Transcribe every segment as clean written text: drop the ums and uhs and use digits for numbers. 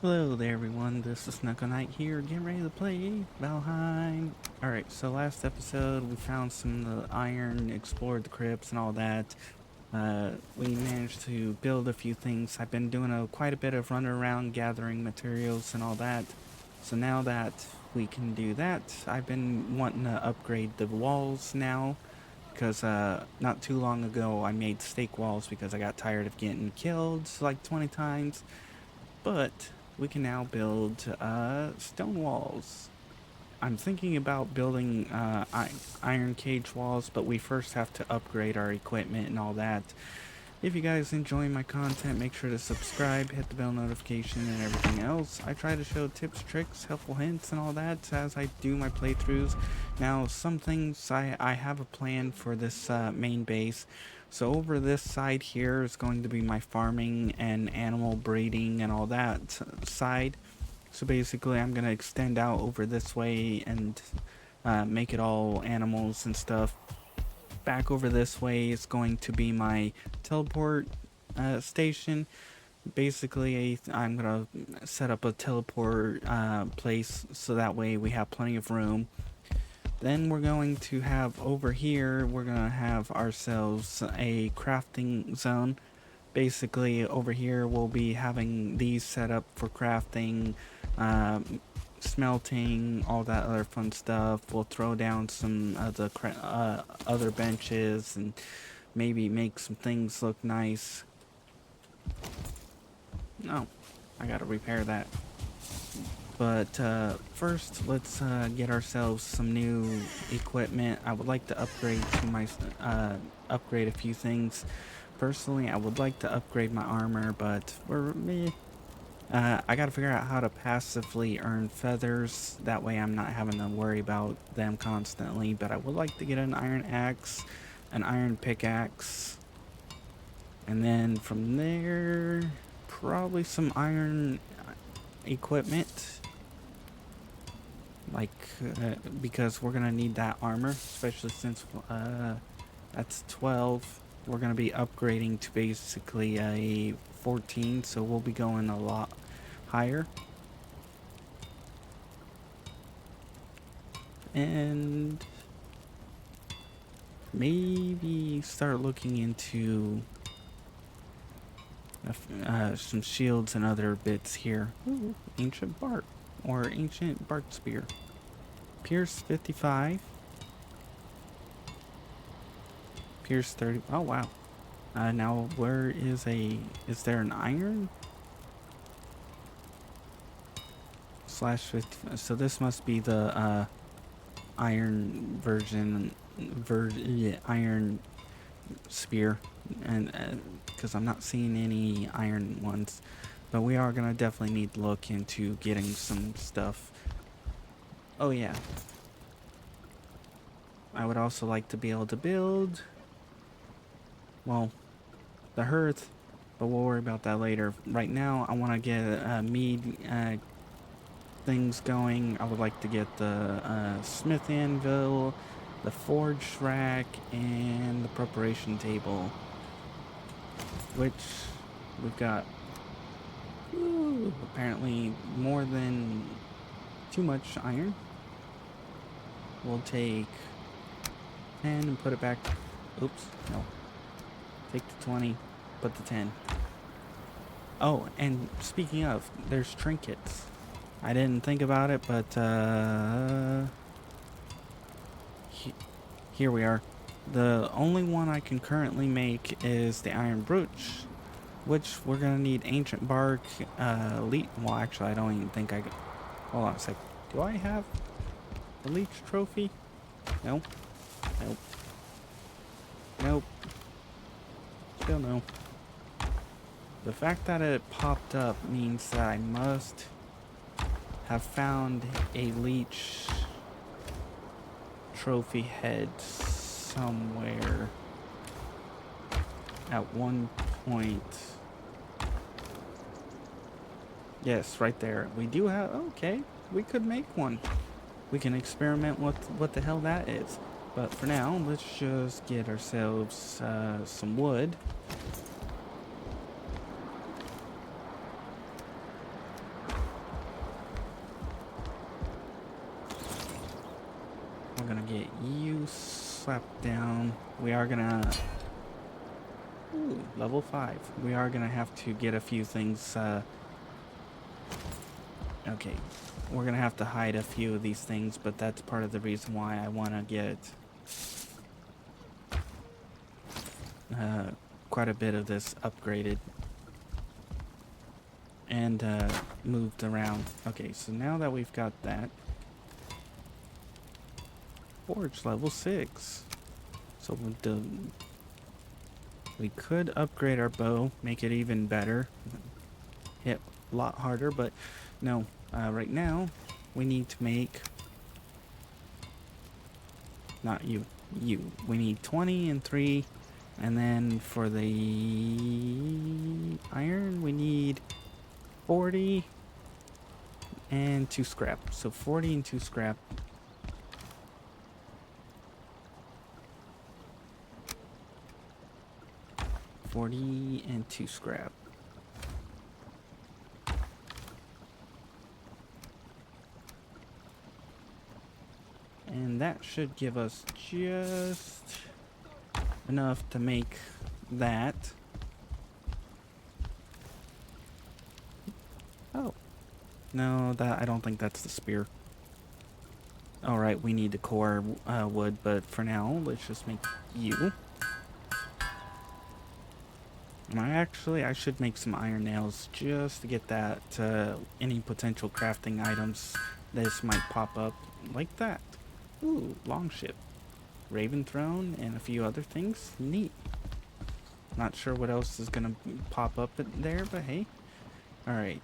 Hello there everyone, this is Neko here, getting ready to play Valheim. Alright, so last episode we found some of the iron, explored the crypts and all that. We managed to build a few things. I've been doing quite a bit of running around gathering materials and all that. So now that we can do that, I've been wanting to upgrade the walls now. Because not too long ago I made stake walls because I got tired of getting killed like 20 times. But we can now build stone walls. I'm thinking about building iron cage walls, but we first have to upgrade our equipment and all that. If you guys enjoy my content, make sure to subscribe, hit the bell notification, and everything else. I try to show tips, tricks, helpful hints, and all that as I do my playthroughs. Now, some things I have a plan for this main base. So over this side here is going to be my farming and animal breeding and all that side. So basically, I'm going to extend out over this way and make it all animals and stuff. Back over this way is going to be my teleport station. Basically, I'm going to set up a teleport place so that way we have plenty of room. Then we're going to have over here, we're going to have ourselves a crafting zone. Basically, over here we'll be having these set up for crafting, smelting, all that other fun stuff. We'll throw down some of the other benches and maybe make some things look nice. No, I gotta repair that. But first, let's get ourselves some new equipment. I would like to upgrade to my upgrade a few things. Personally, I would like to upgrade my armor, but for me, I gotta figure out how to passively earn feathers. That way I'm not having to worry about them constantly. But I would like to get an iron axe, an iron pickaxe. And then from there, probably some iron equipment. Like, because we're gonna need that armor, especially since that's 12. We're gonna be upgrading to basically a 14, so we'll be going a lot higher. And maybe start looking into some shields and other bits here. Ooh, ancient bark or ancient bark spear. Pierce 55. Pierce 30. Oh wow. Now where is there an iron? Slash 50. So this must be the iron version, iron spear, and because I'm not seeing any iron ones, but we are gonna definitely need to look into getting some stuff. Oh yeah, I would also like to be able to build, well, the hearth, but we'll worry about that later. Right now, I want to get mead things going. I would like to get the smith anvil, the forge rack, and the preparation table, which we've got apparently more than too much iron. We'll take 10 and put it back. Oops, no. Take the 20, put the 10. Oh, and speaking of, there's trinkets. I didn't think about it, but here we are. The only one I can currently make is the iron brooch, which we're gonna need ancient bark, well actually I don't even think I hold on a sec. Do I have a leech trophy? No. Nope. Nope. Still no. The fact that it popped up means that I must have found a leech trophy head somewhere at one point. Yes, right there. We do have, okay, we could make one. We can experiment with what the hell that is. But for now, let's just get ourselves some wood. I'm gonna get you slapped down. We are gonna... Ooh, level 5. We are gonna have to get a few things, okay. We're gonna have to hide a few of these things, but that's part of the reason why I wanna get quite a bit of this upgraded and moved around. Okay, so now that we've got that, forge level 6. So we could upgrade our bow, make it even better, hit a lot harder, but no. Right now, we need to make, not you, we need 20 and 3, and then for the iron, we need 40 and 2 scrap. So 40 and 2 scrap. And 2 scrap. And that should give us just enough to make that. Oh. No, that I don't think that's the spear. Alright, we need the core wood, but for now, let's just make you. And I should make some iron nails just to get that, any potential crafting items this might pop up like that. Ooh, longship, raven throne, and a few other things. Neat. Not sure what else is gonna pop up there, but hey. Alright,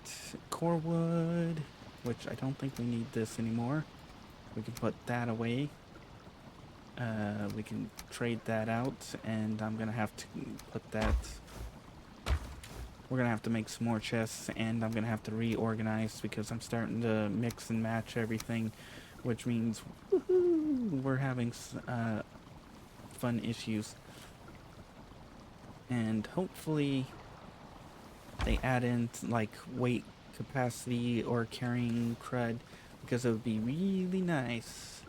core wood, which I don't think we need this anymore. We can put that away. We can trade that out, and I'm gonna have to put that... We're gonna have to make some more chests, and I'm gonna have to reorganize because I'm starting to mix and match everything, which means we're having fun issues. And hopefully they add in like weight capacity or carrying crud, because it would be really nice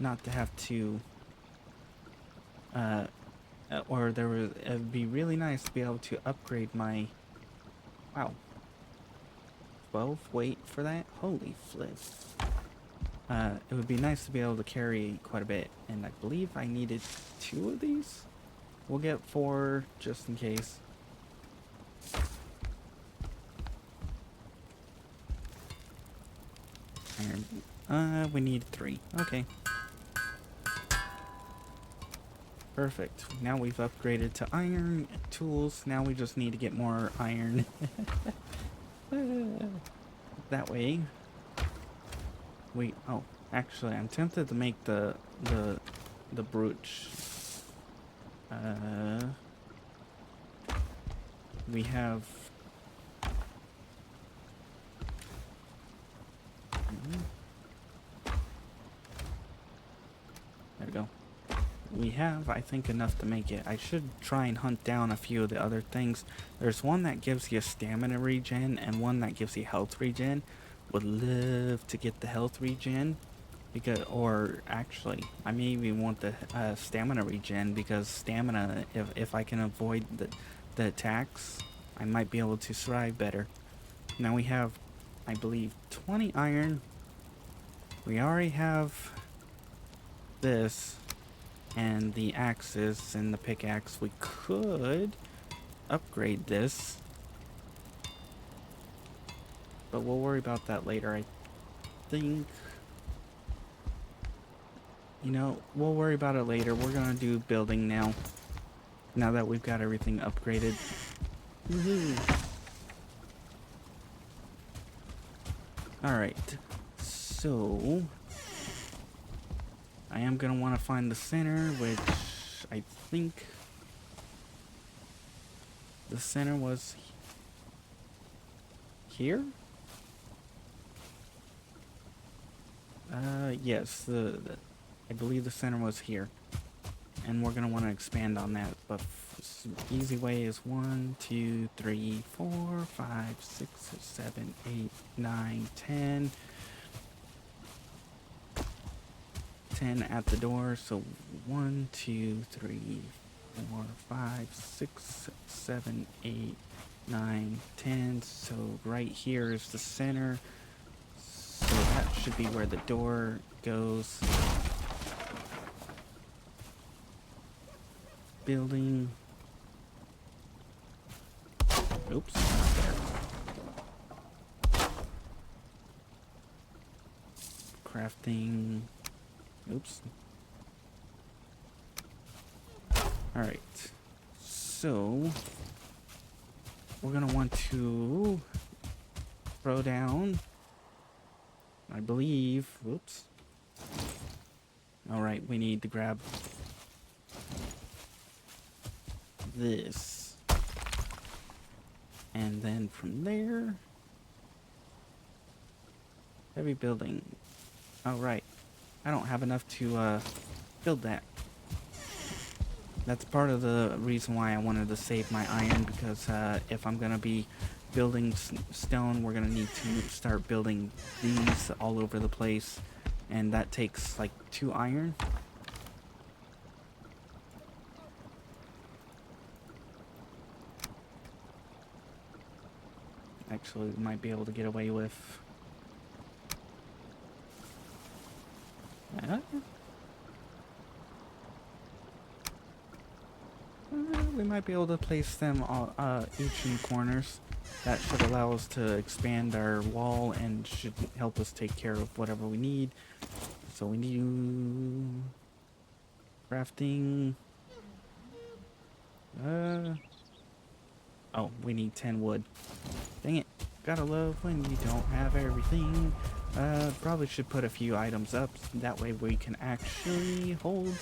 not to have to it would be really nice to be able to upgrade my... Wow. 12 weight for that? Holy flip. It would be nice to be able to carry quite a bit, and I believe I needed 2 of these. We'll get 4 just in case. Iron. We need 3. Okay. Perfect. Now we've upgraded to iron tools. Now we just need to get more iron. That way. Oh, actually, I'm tempted to make the brooch. We have... There we go. We have, I think, enough to make it. I should try and hunt down a few of the other things. There's one that gives you stamina regen and one that gives you health regen. Would love to get the health regen, because, or actually, I may even want the stamina regen, because stamina, if I can avoid the attacks, I might be able to survive better. Now we have, I believe, 20 iron. We already have this. And the axes and the pickaxe. We could upgrade this, but we'll worry about that later. I think, you know, we'll worry about it later. We're gonna do building now that we've got everything upgraded. Woohoo! Alright, so I am going to want to find the center, which I think the center was here? Yes, I believe the center was here. And we're going to want to expand on that, but easy way is 1, 2, 3, 4, 5, 6, 7, 8, 9, 10... 10 at the door, so 1, 2, 3, 4, 5, 6, 7, 8, 9, 10. So right here is the center. So that should be where the door goes. Building. Oops, not there. Crafting. Oops. Alright. So we're gonna want to throw down, I believe. Whoops. Alright, we need to grab this. And then from there, heavy building. Alright. I don't have enough to build that. That's part of the reason why I wanted to save my iron, because if I'm gonna be building stone, we're gonna need to start building these all over the place, and that takes like 2 iron. Actually, we might be able to get away with we might be able to place them all, each in corners. That should allow us to expand our wall and should help us take care of whatever we need. So we need crafting. Oh, we need 10 wood. Dang it. Gotta love when you don't have everything. Probably should put a few items up. That way we can actually hold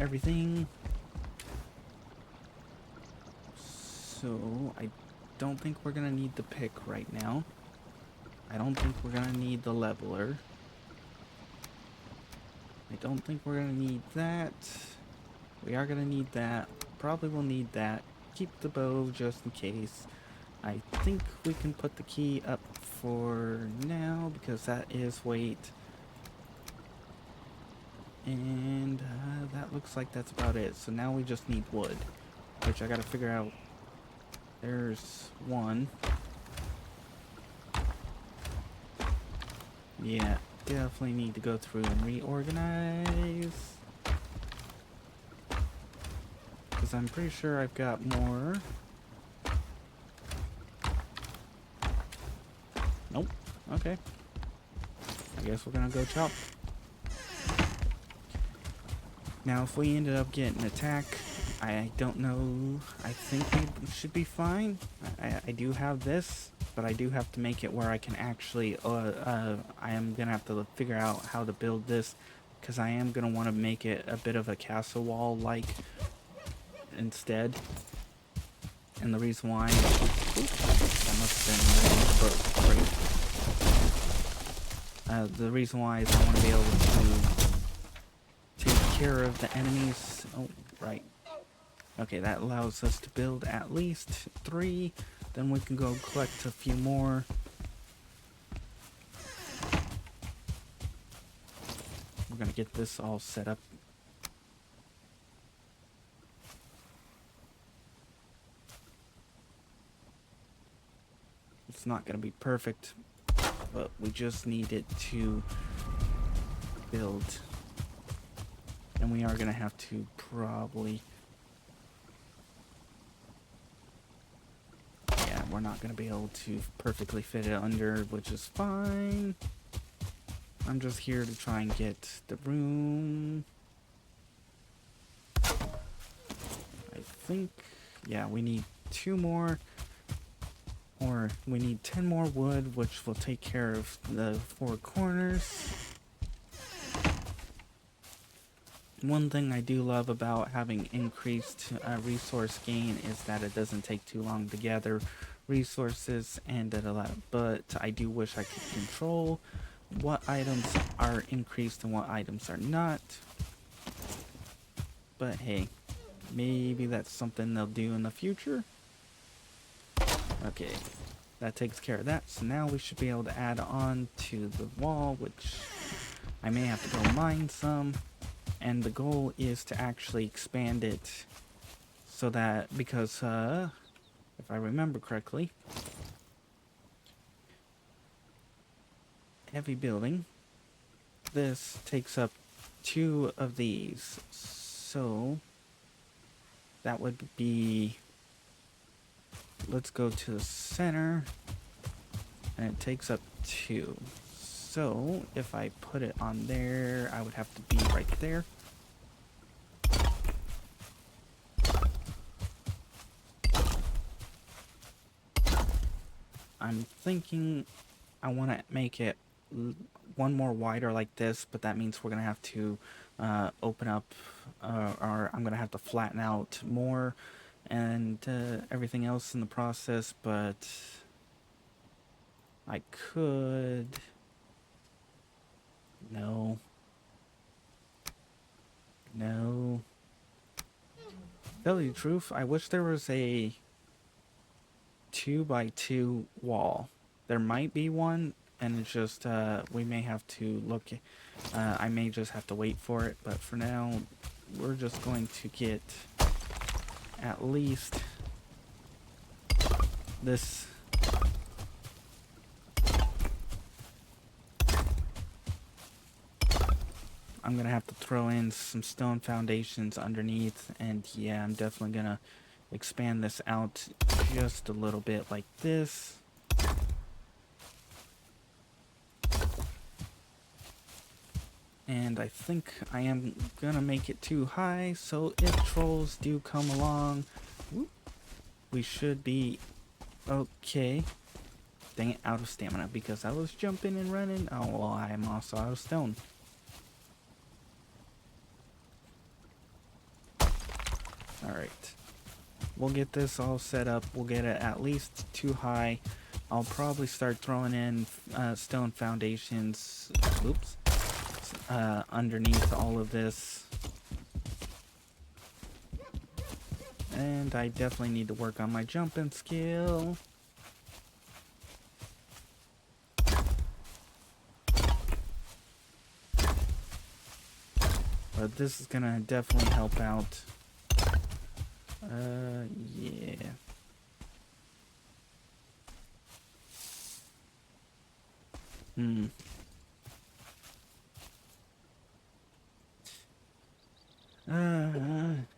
everything. So, I don't think we're gonna need the pick right now. I don't think we're gonna need the leveler. I don't think we're gonna need that. We are gonna need that. Probably will need that. Keep the bow just in case. I think we can put the key up for now because that is weight. And that looks like that's about it. So now we just need wood, which I gotta figure out. There's one. Yeah, definitely need to go through and reorganize. Because I'm pretty sure I've got more. Nope. Okay. I guess we're gonna go chop. Now, if we ended up getting an attack, I don't know. I think we should be fine. I do have this, but I do have to make it where I can actually, I am gonna have to figure out how to build this, because I am gonna want to make it a bit of a castle wall like instead. And the reason why, that must have been great. The reason why is I want to be able to take care of the enemies. Oh, right. Okay, that allows us to build at least 3. Then we can go collect a few more. We're gonna get this all set up. It's not gonna be perfect, but we just need it to build. And we are gonna have to probably... Yeah, we're not gonna be able to perfectly fit it under, which is fine. I'm just here to try and get the room. I think, yeah, we need 2 more. Or we need 10 more wood, which will take care of the 4 corners. One thing I do love about having increased resource gain is that it doesn't take too long to gather resources, and but I do wish I could control what items are increased and what items are not. But hey, maybe that's something they'll do in the future. Okay, that takes care of that. So now we should be able to add on to the wall, which I may have to go mine some, and the goal is to actually expand it so that, because if I remember correctly, heavy building, this takes up 2 of these, so that would be, let's go to the center, and it takes up 2. So if I put it on there, I would have to be right there. I'm thinking I want to make it one more wider like this, but that means we're going to have to open up, or I'm going to have to flatten out more and everything else in the process, but I could... No. No. Tell you the truth, I wish there was a 2x2 wall. There might be one, and it's just, we may have to look, I may just have to wait for it, but for now, we're just going to get at least this. I'm gonna have to throw in some stone foundations underneath, and yeah, I'm definitely gonna expand this out just a little bit like this. And I think I am gonna make it too high, so if trolls do come along, we should be okay. Dang it, out of stamina because I was jumping and running. Oh, well, I am also out of stone. Alright. We'll get this all set up. We'll get it at least 2 high. I'll probably start throwing in stone foundations. Oops. Underneath all of this. And I definitely need to work on my jumping skill. But this is gonna definitely help out. Yeah.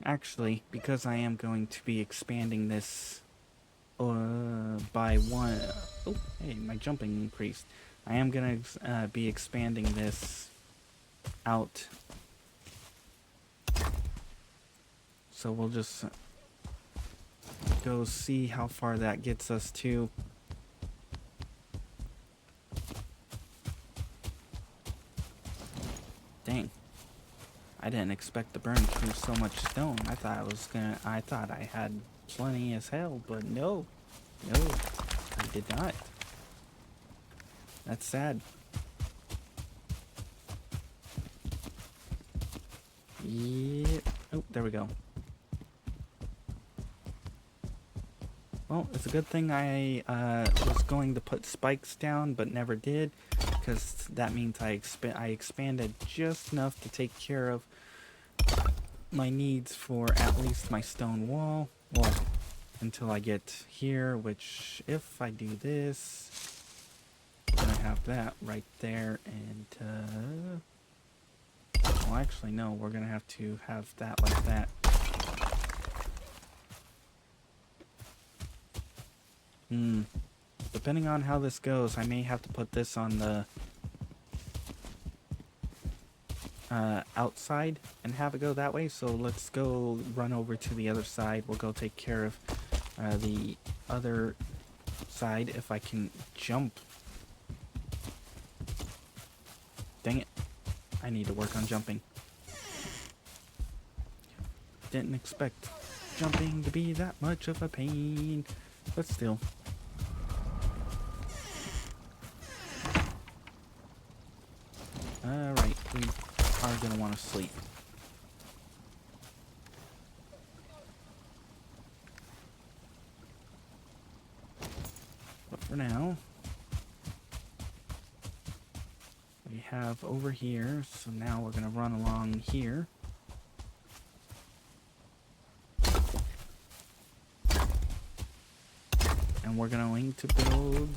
Actually, because I am going to be expanding this by 1... Oh, hey, my jumping increased. I am going to be expanding this out. So we'll just go see how far that gets us to. Dang. I didn't expect to burn through so much stone. I thought I had plenty as hell, but no. No, I did not. That's sad. Yeah. Oh, there we go. Well, it's a good thing I was going to put spikes down, but never did, because that means I expanded just enough to take care of my needs for at least my stone wall. Well, until I get here, which if I do this, I'm gonna have that right there, and well, actually no, we're gonna have to have that like that. Depending on how this goes, I may have to put this on the outside and have it go that way. So let's go run over to the other side. We'll go take care of the other side if I can jump. Dang it. I need to work on jumping. Didn't expect jumping to be that much of a pain, but still. Alright, we are gonna want to sleep. But for now, we have over here. So now we're gonna run along here. And we're going to build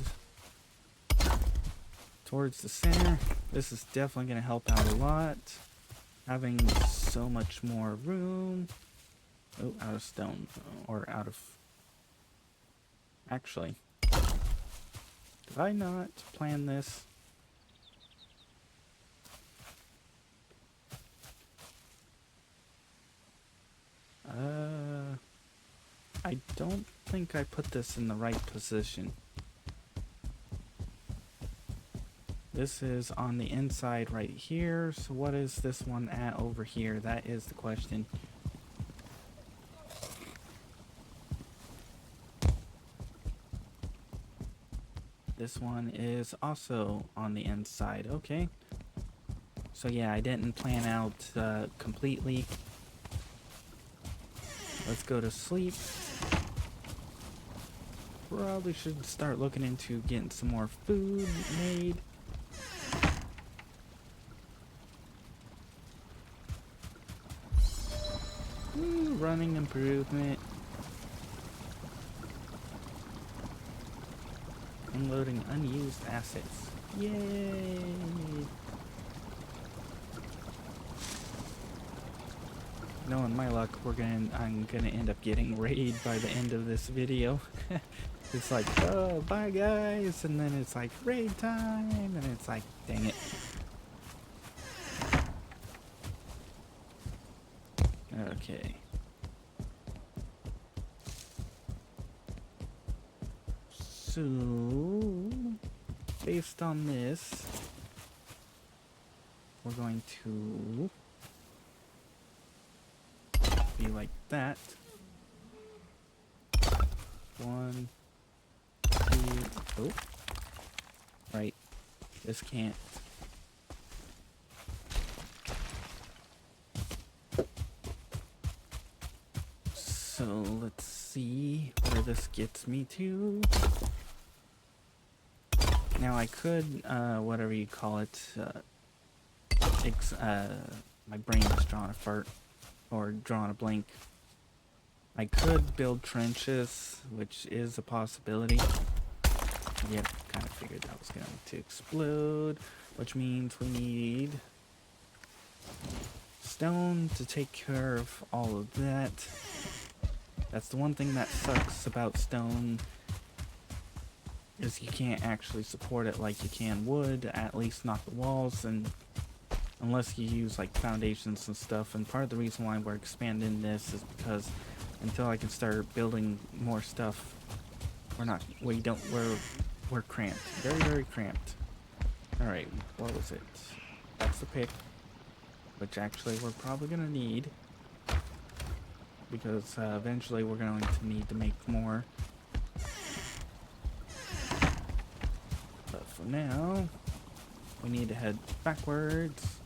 towards the center. This is definitely going to help out a lot. Having so much more room. Oh, out of stone. Or out of... Actually, did I not plan this? I don't think I put this in the right position. This is on the inside right here, so what is this one at over here? That is the question. This one is also on the inside, okay. So yeah, I didn't plan out completely. Let's go to sleep. Probably should start looking into getting some more food made. Ooh, running improvement. Unloading unused assets. Yay! Knowing my luck, I'm gonna end up getting raided by the end of this video. It's like, oh, bye guys, and then it's like raid time, and it's like, dang it. Okay. So, based on this, we're going to be like that. 1, 2, oh, right, this can't. So let's see where this gets me to. Now I could, whatever you call it, my brain is drawing a fart, or drawing a blank. I could build trenches, which is a possibility. Yep, kind of figured that was going to explode, which means we need stone to take care of all of that. That's the one thing that sucks about stone, is you can't actually support it like you can wood, at least not the walls, and unless you use like foundations and stuff. And part of the reason why we're expanding this is because until I can start building more stuff, we're cramped. Very, very cramped. Alright, what was it? That's the pick, which actually we're probably gonna need, because eventually we're going to need to make more. But for now, we need to head backwards.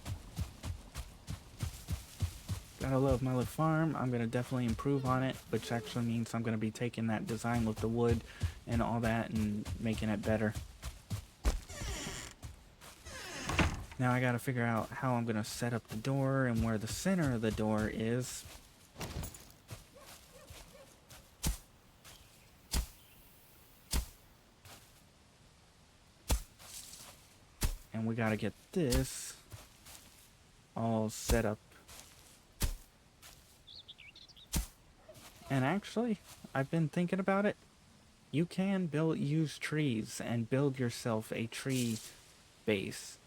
Gotta love my little farm. I'm gonna definitely improve on it, which actually means I'm gonna be taking that design with the wood and all that and making it better. Now I gotta figure out how I'm gonna set up the door and where the center of the door is. And we gotta get this all set up. And actually, I've been thinking about it. You can use trees and build yourself a tree base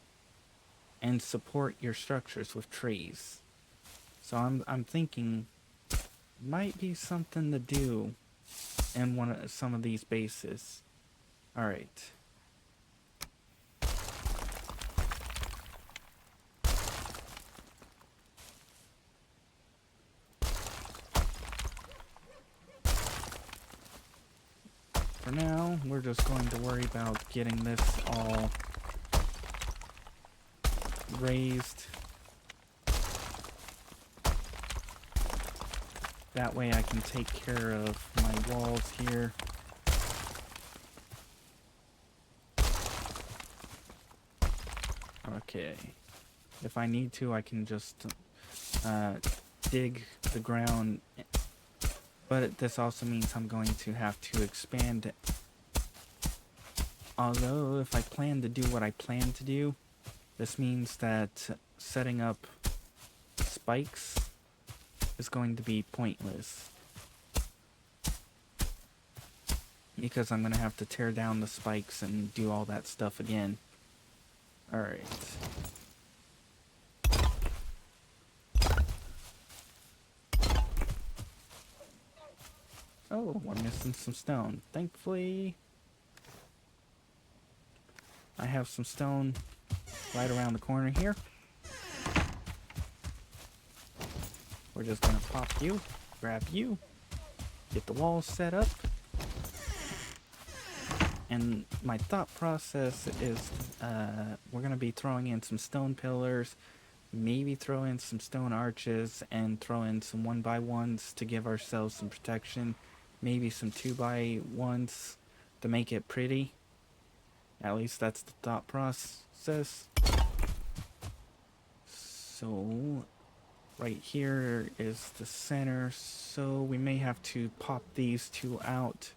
and support your structures with trees. So I'm thinking might be something to do in some of these bases. All right. For now, we're just going to worry about getting this all raised. That way I can take care of my walls here. Okay. If I need to, I can just dig the ground. But this also means I'm going to have to expand it. Although, if I plan to do what I plan to do, this means that setting up spikes is going to be pointless. Because I'm going to have to tear down the spikes and do all that stuff again. Alright. Oh, we're missing some stone. Thankfully, I have some stone right around the corner here. We're just gonna pop you, grab you, get the walls set up. And my thought process is we're gonna be throwing in some stone pillars, maybe throw in some stone arches, and throw in some 1x1s to give ourselves some protection. Maybe some 2x1s to make it pretty. At least that's the thought process. So, right here is the center, so we may have to pop these two out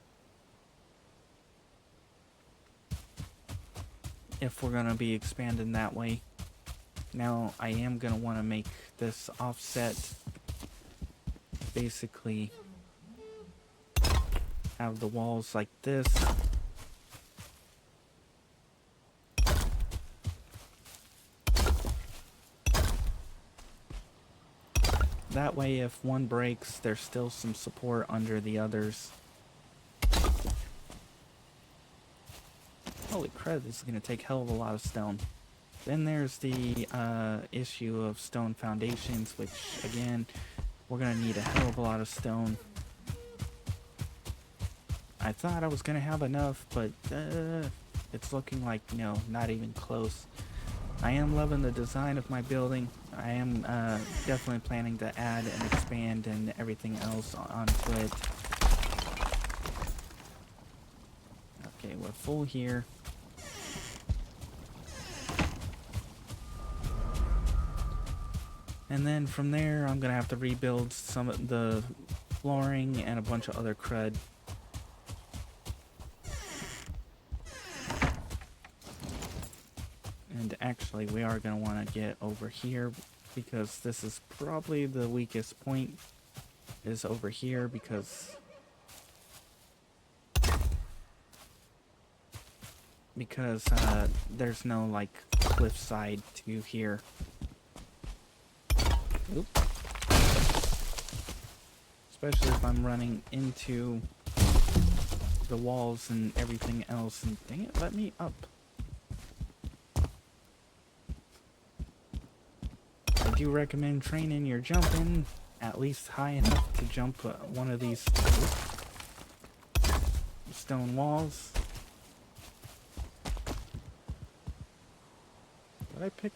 if we're gonna be expanding that way. Now, I am gonna want to make this offset, basically have the walls like this. That way, if one breaks, there's still some support under the others. Holy crap, this is going to take a hell of a lot of stone. Then there's the issue of stone foundations, which, again, we're going to need a hell of a lot of stone. I thought I was going to have enough, but it's looking like, no, not even close. I am loving the design of my building. I am definitely planning to add and expand and everything else onto it. Okay, we're full here. And then from there, I'm going to have to rebuild some of the flooring and a bunch of other crud. And actually, we are going to want to get over here because this is probably the weakest point, is over here, because there's no like cliff side to here. Oop. Especially if I'm running into the walls and everything else. And dang it, let me up. I do recommend training your jumping at least high enough to jump one of these stone walls. Did I pick?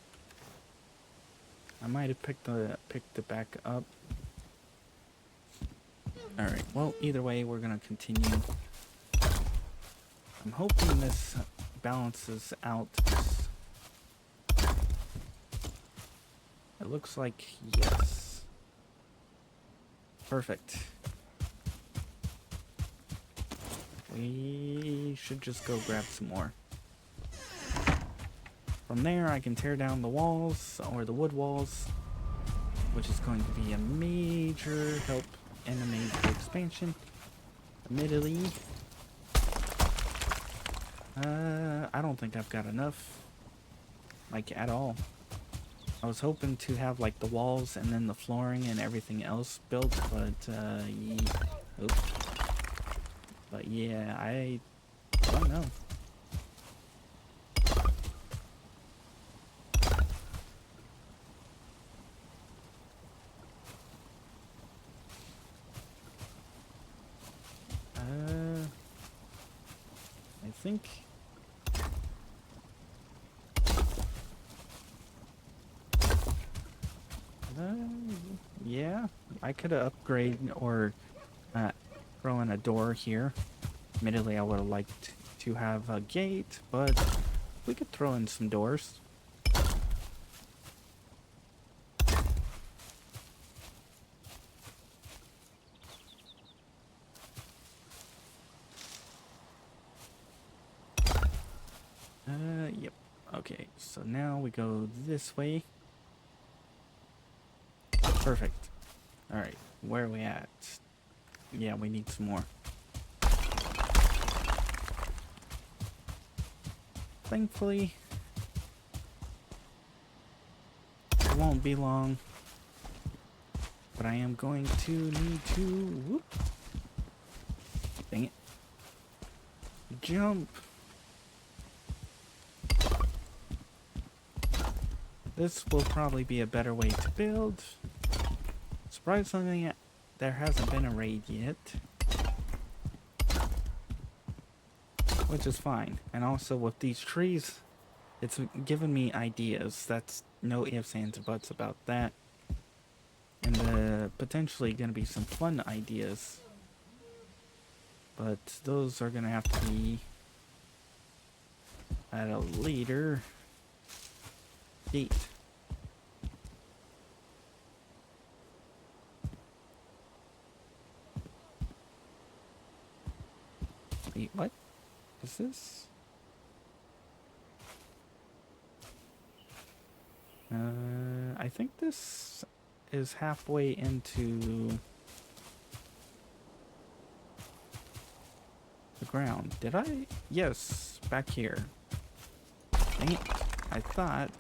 I might have picked it back up. All right. Well, either way, we're gonna continue. I'm hoping this balances out. It looks like yes. Perfect. We should just go grab some more. From there, I can tear down the walls, or the wood walls, which is going to be a major help and a major expansion. Admittedly, I don't think I've got enough, like, at all. I was hoping to have, like, the walls and then the flooring and everything else built, but, oops. But yeah, I don't know. I think yeah, I could upgrade or throw in a door here. Admittedly, I would have liked to have a gate, but we could throw in some doors. Yep. Okay, so now we go this way. Perfect. Alright, where are we at? Yeah, we need some more. Thankfully, it won't be long. But I am going to need to... Whoop. Dang it. Jump. This will probably be a better way to build. Surprisingly, there hasn't been a raid yet. Which is fine. And also with these trees, it's given me ideas. That's no ifs, ands, or buts about that. And potentially going to be some fun ideas. But those are going to have to be at a later date. Wait, what is this? I think this is halfway into the ground. Did I? Yes, back here. Dang it. I thought...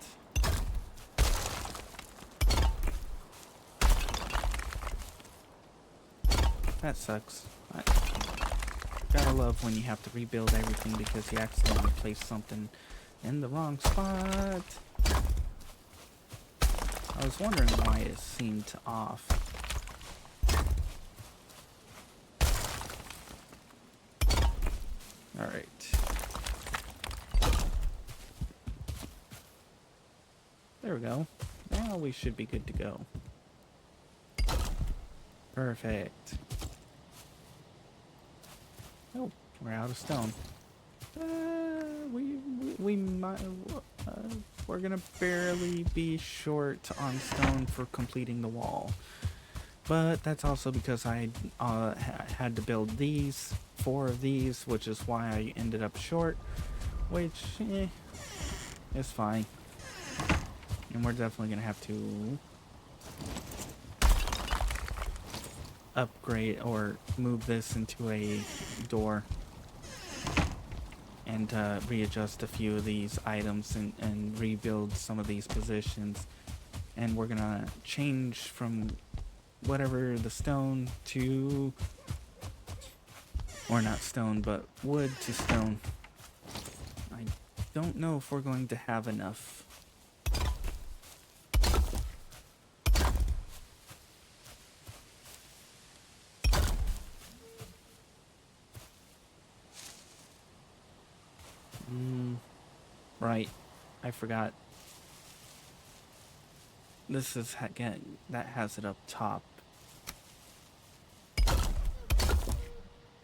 That sucks. I gotta love when you have to rebuild everything because you accidentally placed something in the wrong spot. I was wondering why it seemed off. Alright. There we go. Now we should be good to go. Perfect. Oh, we're out of stone. We might... we're gonna barely be short on stone for completing the wall. But that's also because I had to build these, 4 of these, which is why I ended up short, which is fine. And we're definitely gonna have to upgrade or move this into a door and readjust a few of these items and rebuild some of these positions. And we're gonna change from whatever the stone to, or not stone, but wood to stone. I don't know if we're going to have enough. Right, I forgot. This is again, that has it up top,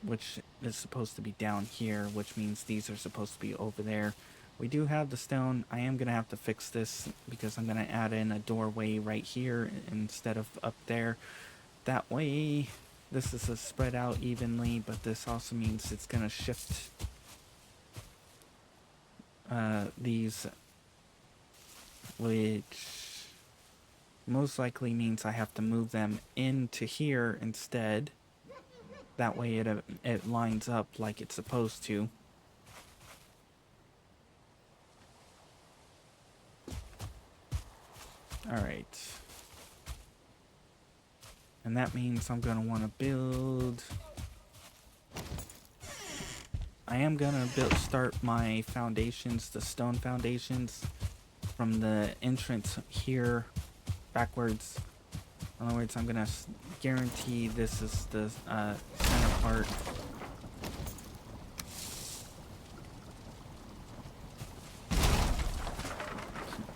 which is supposed to be down here, which means these are supposed to be over there. We do have the stone. I am gonna have to fix this because I'm gonna add in a doorway right here instead of up there. That way this is spread out evenly, but this also means it's gonna shift these, which most likely means I have to move them into here instead. That way it lines up like it's supposed to. Alright. And that means I'm gonna want to build... I am gonna start my foundations, the stone foundations, from the entrance here backwards. In other words, I'm gonna guarantee this is the center part.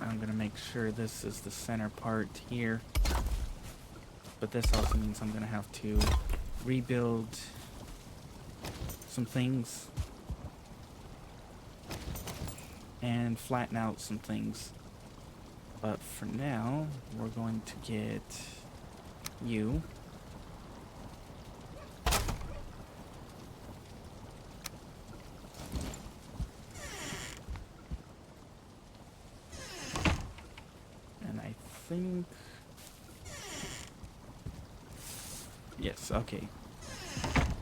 I'm gonna make sure this is the center part here. But this also means I'm gonna have to rebuild some things and flatten out some things. But for now, we're going to get you. something. Yes, okay.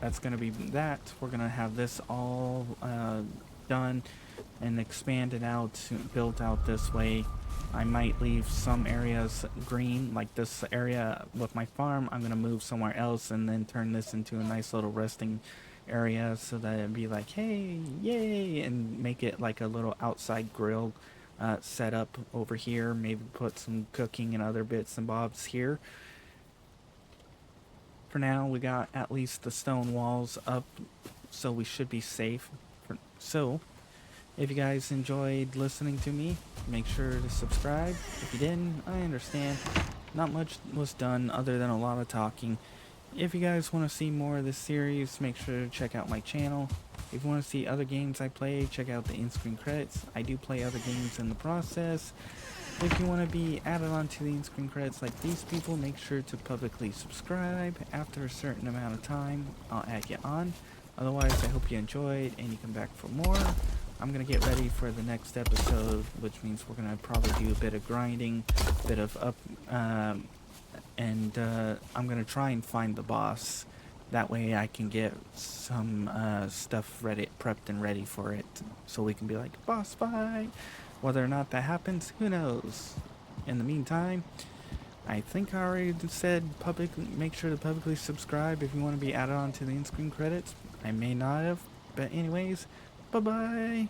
That's gonna be that. We're gonna have this all done and expanded out, built out this way. I might leave some areas green, like this area with my farm. I'm gonna move somewhere else and then turn this into a nice little resting area so that it'd be like, hey, yay, and make it like a little outside grill set up over here. Maybe put some cooking and other bits and bobs here. For now, we got at least the stone walls up, so we should be safe. So, if you guys enjoyed listening to me, make sure to subscribe. If you didn't, I understand. Not much was done other than a lot of talking. If you guys want to see more of this series, make sure to check out my channel. If you want to see other games I play, check out the in-screen credits. I do play other games in the process. If you want to be added onto the in-screen credits like these people, make sure to publicly subscribe. After a certain amount of time, I'll add you on. Otherwise, I hope you enjoyed and you come back for more. I'm going to get ready for the next episode, which means we're going to probably do a bit of grinding, a bit of I'm going to try and find the boss. That way I can get some stuff ready, prepped and ready for it, so we can be like, boss fight! Whether or not that happens, who knows? In the meantime, I think I already said make sure to publicly subscribe if you want to be added on to the in-screen credits. I may not have, but anyways, bye-bye!